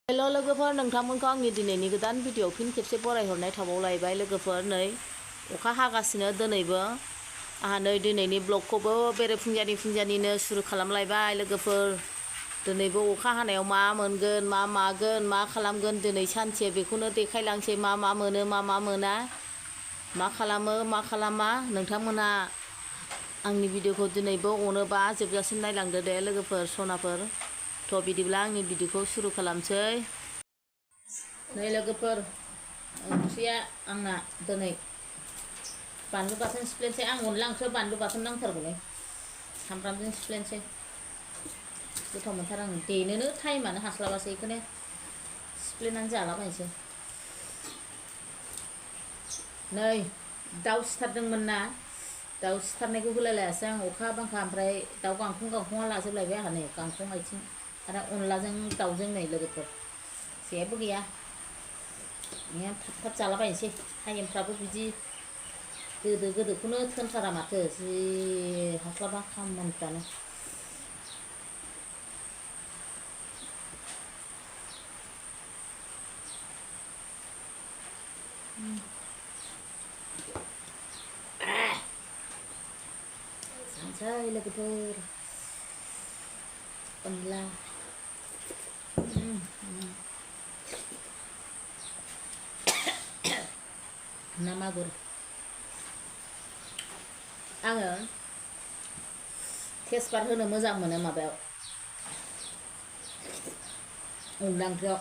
हेल' लोगोफोर नोंथांमोनखौ आंनि दिनैनि गोदान भिडिअ फिन खेबसे बरायहरनाय थाबावलायबाय लोगोफोर नै अखा हागासिनो दिनैबो आंहा नै दिनैनि ब्लगखौबो फुंजानिनो सुरु खालामलायबाय लोगोफोर दिनैबो अखा हानायाव मा मोनगोन मा मागोन मा खालामगोन दिनै सानसे बेखौनो देखायलांसै मा मोनो मा मोना मा खालामो मा खालामा नोंथांमोना आंनि भिडिअखौ दिनैबो अनोबा जोबजासिम नायलांदो दे लोगोफोर सनाफोर थ' बिदिब्ला आंनि भिडिअखौ सुरु खालामसै नै लोगोफोर ओंख्रिया आंना दिनै बानलु बाथोन सिफ्लेनोसै आं अनला ओंख्रियाव बानलु बाथोन नांथारगौलै सामब्रामजों सिफ्लेनोसै गोथाव मोनथार आं देनोनो टाइमानो हास्लाबासै बेखौनो सिफ्लेनानै जालाबायनोसै नै दाउ सिथारदोंमोन ना दाउ सिथारनायखौ होलायलायासै आं अखा बांखा ओमफ्राय दाउ गांखंआ लाजोबलायबाय आंहा नै गांखं आथिं आरो अनलाजों दाउजों नै लोगोफोर जेबो गैया थाब जालाबायनोसै टाइमफ्राबो बिदि गोदोखौनो थोनथारा माथो जि हास्लाबा खामानिफ्रानो जानोसै लोगोफोर अनला ना मागुर आङो तेजपात होनो मोजां मोनो माबायाव अनला ओंख्रियाव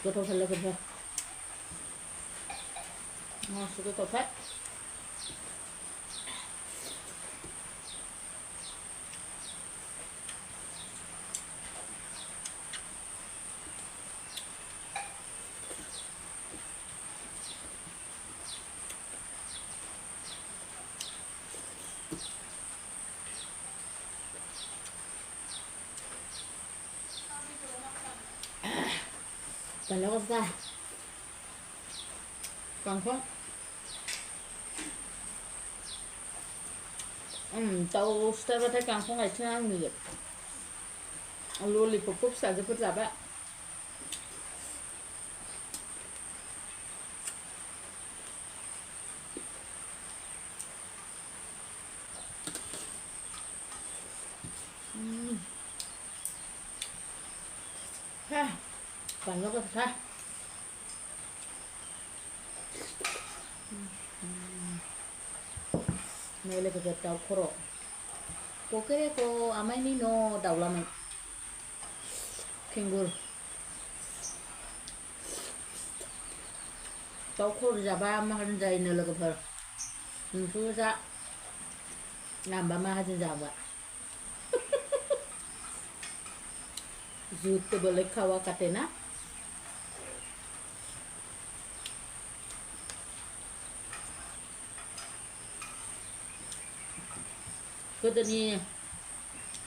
गोथावथार लोगोफोर मासु गोथावथार बानलु गोसा गांखं दाउ सिथारबाथाय गांखं आथिङा आंनि ललिपपखौ फिसाजोफोर जाबाय बानलु गोसा नै लोगोफोर दाउ खर' ककेरेको आमाइनि न' दाउलामोन खेंगुर दाउ खर' जाबा माहाजोन जायोनो लोगोफोर नोंसोरबो जा नामबा माहाजोन जाबा जुते बोले खावा काटे ना गोदोनि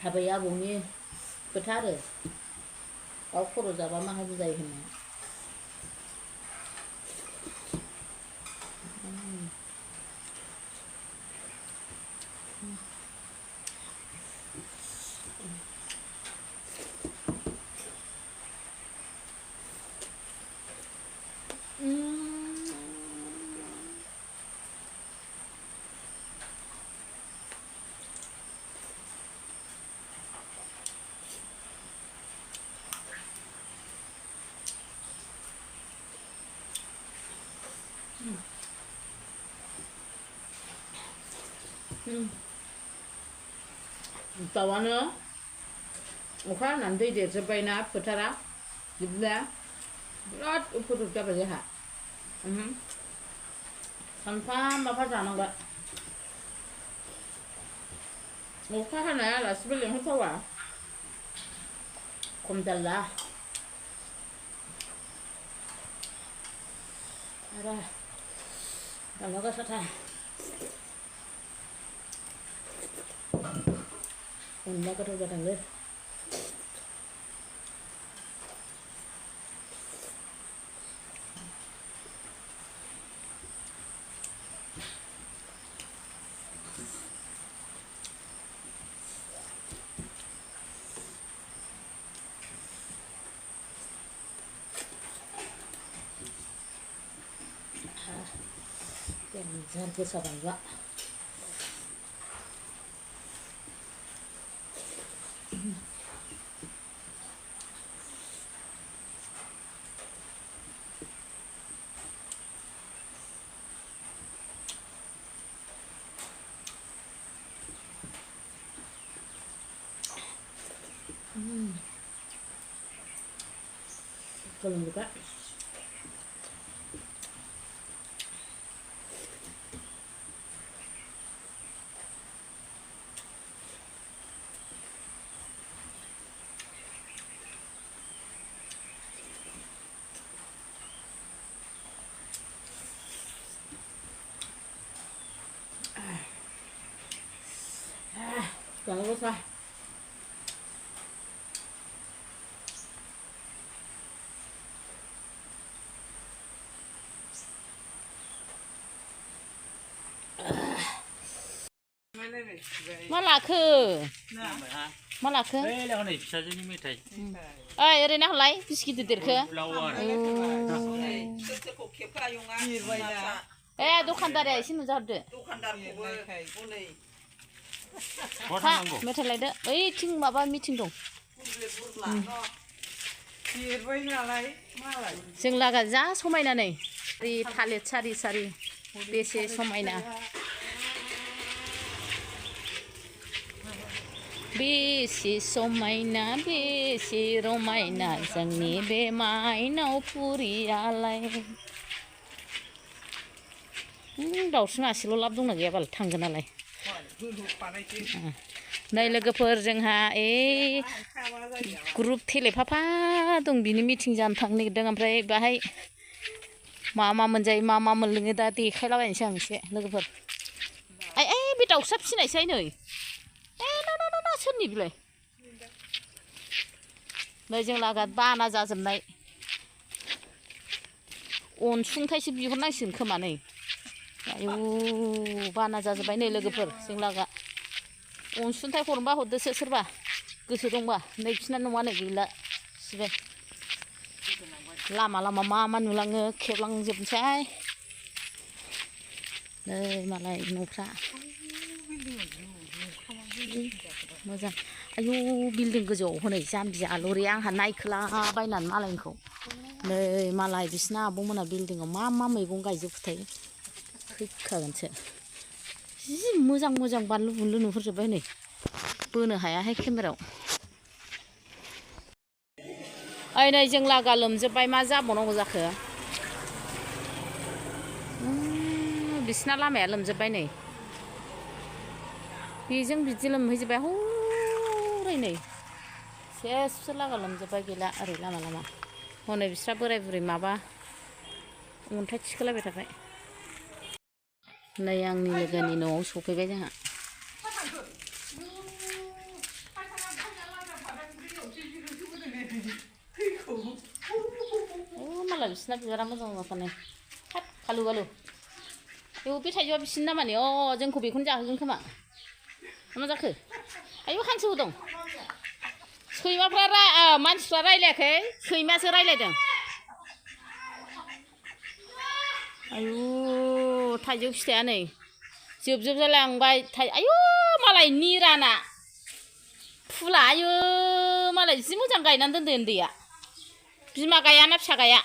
आबै आबौनि खोथा आरो दाउ खर' जाबा माहाजोन जायो होननाया दाउआनो अखा हानानै दै देरजोब्बायना फोथारा बिदिब्ला बिराद उपद्रब जाबाय जोंहा सानफा माफा जानांबाय अखा हानाय आलासिबो लेंहरथावा खम जारला आरो बानलु गोसाथार अनला गोथाव जादोंलै Jangan kesabaran Pak. Tolong buka. Jangan lupa. Malakho malakho बै हनै फिसाजोनि मेथाइ ओइ ओरैनो हरलाय बिसि गिदिर देरखो ए दखानदारिया एसे नुजाहरदो हा मेथाइ लायदो ओइथिं माबा मिटिं दं जों लागा जा समायना नै थालिर सारि सारि बेसे समायना बेसे समायना बेसे रमायना जोंनि बे माइनाव पुरियालाय दाउस्रि मासेल' लाब दंना गैया बाल थांगोन नालाय नै लोगोफोर जोंहा ग्रुप थेलेफाफा दं बिनि मिटिं जानो थांनो नागिरदों ओमफ्राय बाहाय मा मोनजायो मा मोनलोङो दा देखायलाबायनोसै आं एसे लोगोफोर ओइ बे दाउसा फिसिनायसै नै सोरनि बिलाय नै जों लागा बाना जाजोबनाय अनसुंथाइसो बिहरनांसिगोन खोमा नै आयौ बाना जाजोब्बाय नै लोगोफोर जों लागा अनसुंथाइ हरनोबा हरदोसो सोरबा गोसो दंबा नै बिसिना नङा नै गैला सिबाय लामा मा नुलाङो खेबलांजोबनोसै नै मालाय न'फ्रा मोजां आयौ बिल्डिं गोजौआव हनै जाम्बि आलुरि आंहा नायखोला बायनानै मालायनिखौ नै मालाय बिसिना आब'मोना बिल्डिंआव मा मैगं गायजोबखोथाय थैखागोनसो जि मोजां बानलु बुनलु नुहुरजोब्बाय नै बोनो हायाहाय केमेरायाव ओइ नै जों लागा लोमजोब्बाय मा जाबावनांगौ जाखो बिसिना लामाया लोमजोब्बाय नै बेजों बिदि लोमहैजोब्बाय हरै नै सेससो लागा लोमजोब्बाय गैला ओरै लामा हनै बिस्रा बोराय बुरै माबा अन्थाइ थिखोलायबाय थाबाय नै आंनि लोगोनि न'आव सफैबाय जोंहा मालाय बिसिना बिबारा मोजां जाखानाय हाब खालु बालु आयौ बे थाइजौआ बिसिनि नामानि जोंखौ बेखौनो जाहोगोन खोमा मा जाखो आयौ हांसोबो दं सैमाफ्रा मानसिफ्रा रायलायाखै सैमासो रायलायदों आयु थाइजौ फिथाइया नै जोबजालांबाय आयु मालाय निराना फुला आयु मालाय जि मोजां गायनानै दोनदों उन्दैया बिमा गायाना फिसा गाया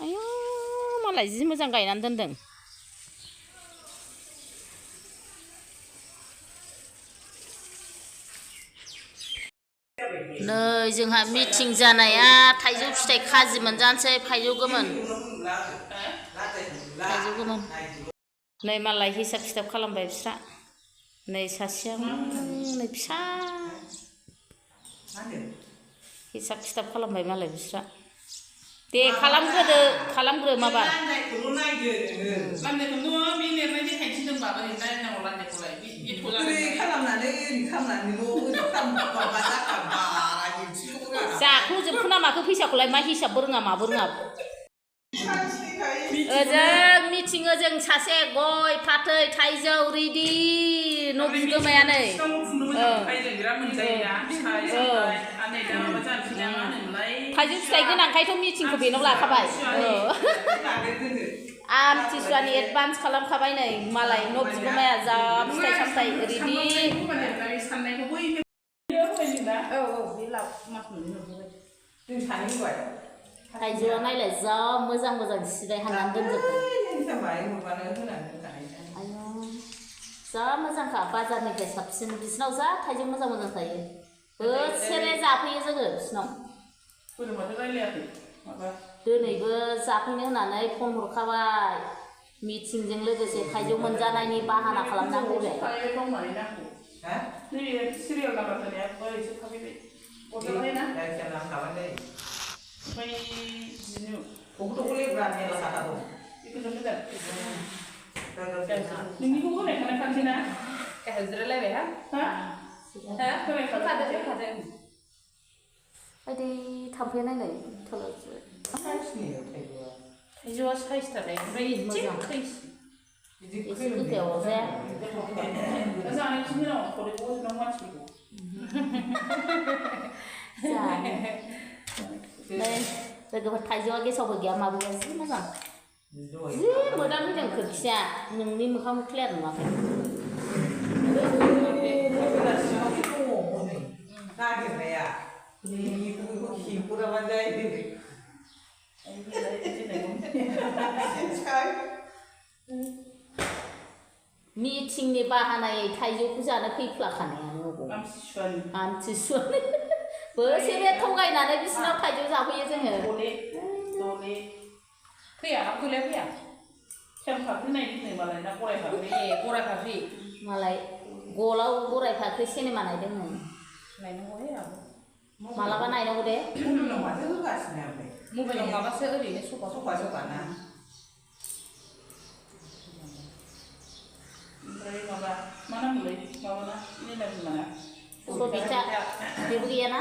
आयु मालाय जि मोजां गायनानै दोनदों नै जोंहा मिटिं जानाया थाइजौ फिथाइ खाजि मोनजानोसै थाइजौ गोमोन नै मालाय हिसाब खिथाब खालामबाय बिस्रा नै सासेया नै फिसा हिसाब खिथाब खालामबाय मालाय बिस्रा दे खालामग्रो माबा जाखोजोबखो ना माखो फैसाखौलाय मा हिसाबबो रोङा माबो रोङा ओजों मिथिं ओजों सासे गय फाथै थाइजौ रेडि न' बिगोमाया नै थाइजौ फिथाइ गोनांखायथ' मिटिंखौ बेनाव लाखाबाय आमथिसुवानि एडभान्स खालामखाबाय नै मालाय न' बिगोमाया जा फिथाइ सामथाइ रेडि थाइजौआ नायलाय जा मोजां मोजां सिदाय हाननानै दोनजोबबाय जा मोजांखा बाजारनिफ्राय साबसिन बिसिनाव जा थाइजौ मोजां मोजां थायो बोसोरे जाफैयो जोङो बिसिनाव दिनैबो जाफैनो होननानै फन हरखाबाय मिटिंजों लोगोसे थाइजौ मोनजानायनि बाहाना खालामना फैबाय नोंनिखौ होनाय खानोसै ना जिरायलायबाय हा बायदि थाम्फै नायलाय थाइजौआ साइज थाबाय ओमफ्राय मोजां एसे गोखायाव जाया जानायखौ होनांगौ खरैखौ होनांगौ मानसिफोरखौ लोगोफोर थाइजौआ गेसावबो गैया माबोया जि मोजां जि मोदामफैदों खोरखिया नोंनि मोखां क्लियार नुवाखै मिटिंनि बाहानायै थाइजौखौ जानो फैफ्लाखानायानो आमथिसुवानि बोसोरे थगायनानै बिसिनाव थाइजौ जाफैयो जोङो फैया फैलाय फैया फाख्रि नायनो मालाय ना गराय फाख्रि गराय फाख्रि मालाय गलाव गराय फाख्रि सिनेमा नायदोंनो नायनांगौहाय आब' मालाबा नायनांगौ दे मबाइलाव माबासो ओरैनो सफा ना ओमफ्राय माबा मा नाममोनलाय माबाना निला बिमाना सबिता बेबो गैयाना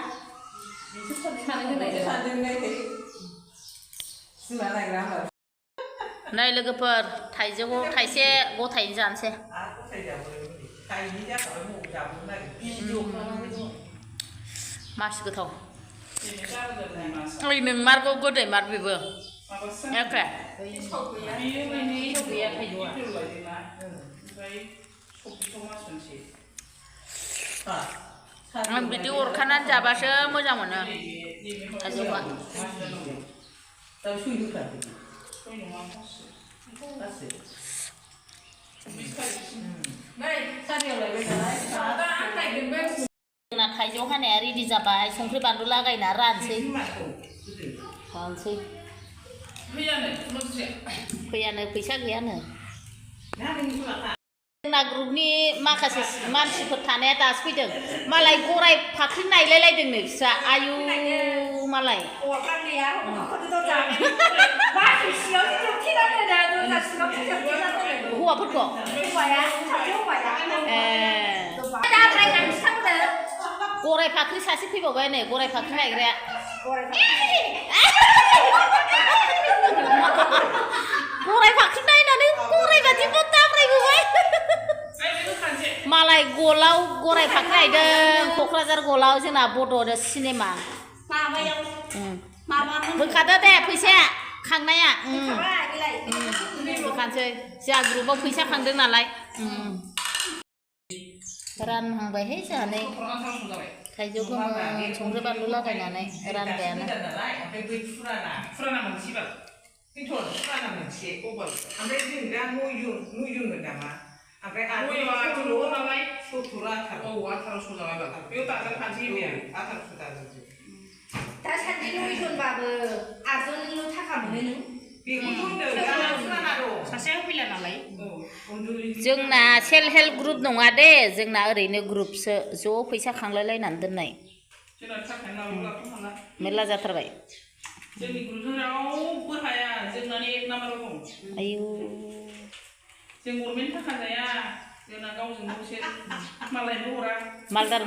नै लोगोफोर थाइजौखौ थाइसे गथायैनो जानोसै मासि गोथाव ओइ नोंमारगौ गोदै मार बेबो एखे आं बिदि अरखानानै जाबासो मोजां मोनो थाइजौआ जोंना थाइजौ हानाया रेडि जाबाय संख्रि बानलु लागायना रानसै फैयानो फैसा गैयानो जोंना ग्रुपनि माखासे मानसिफोर थानाया दासो फैदों मालाय गराय फाख्रि नायलायलायदोंनो बिस्रा आयु मालाय हौवाफोरखौ गराय फाख्रि सासे फैबावबाय नै गराय फाख्रि नायग्राया गराय फाख्रि नायनानै गराय बादि दाब्रायबोबाय मालाय गलाव गराय फाख्रि नायदों क'क्राझार गलाव जोंना बड' सिनेमा होखादो दे फैसाया खांनाया होखानोसै जोंहा ग्रुपाव फैसा खांदों नालाय रानहांबायहाय जोंहा नै थाइजौ गोमोन संख्रि बानलु लागायनानै रानबायानो दासान्दि नयजनबाबो 8 जननिल' थाखा मोनो नों जोंना सेल्फ हेल्प ग्रुप नङा दे जोंना ओरैनो ग्रुपसो ज' फैसा खांलायलायनानै दोननाय मेरला जाथारबाय जोंनि ग्रुपजों रावबो हाया जोंनानो 1 नाम्बाराव दं आयु जों गभर्नमेन्ट थाखा जाया जोंना गावजों गावसो मालायबो हरा मालदार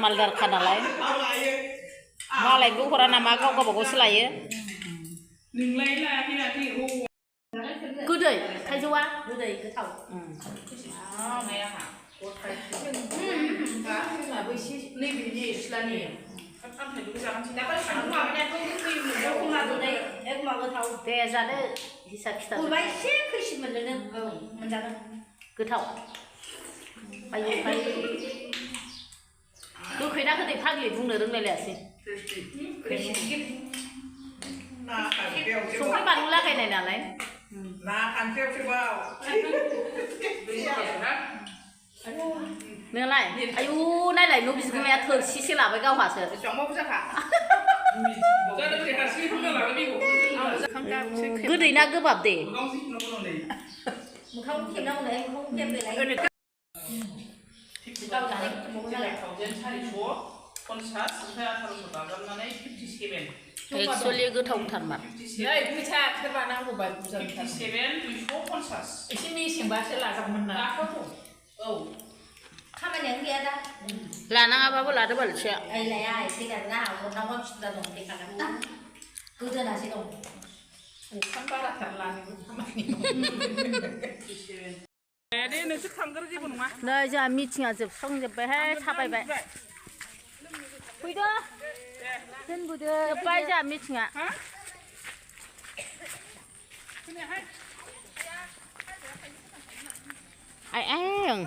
नालाय मालायबो हरा नामा गाव गावबागावसो लायो नोंलाय लायाखै लायाखै गोदै थाइजौआ गोदै गोथाव नाया जोंनाबो एसे नैबे सिथ्लानि थाइजौ जाहोनोसै दा संखुमाबाय संखुमाबोनाय एखमबा गोथाव दे जादो हिसाब खिथा अबेबा एसे खैसिब मोनलोनो मोनजागोन गोथाव आयौ गोखै ना गोदै फाग्लि बुंनो रोंलायलायासै संख्रि बानलु लागायनाय नालाय ना खानसेयावसो बाव नोंलाय आयु नायलाय न' बिगुमाया थोरसिसे लाबाय गावहासो बेसेबांबाबो जाखा गोदै ना गोबाब दे मोखां खेबनांगौलाय मोखां खेबलाय एक्सुवेलि गोथावथारमोन नै फैसा सोरबा नांगौबा बुरजा एसे मेसेंबासो लाजागौमोन ना खामानियानो गैया दा लानाङाबाबो लादो बालथिया ओइ लाया एसे गारना हरनांगौ फिथ्रा दं देखाना गोदोनासो दं अखान बाराथार लानोबो खामानि दे नोंसोर थांग्रो जेबो नङा नै जोंहा मिटिङा जोबस्रांजोब्बायहाय थाबायबाय फैदो दोनबोदो जोब्बाय जोंहा मिटिङा आइ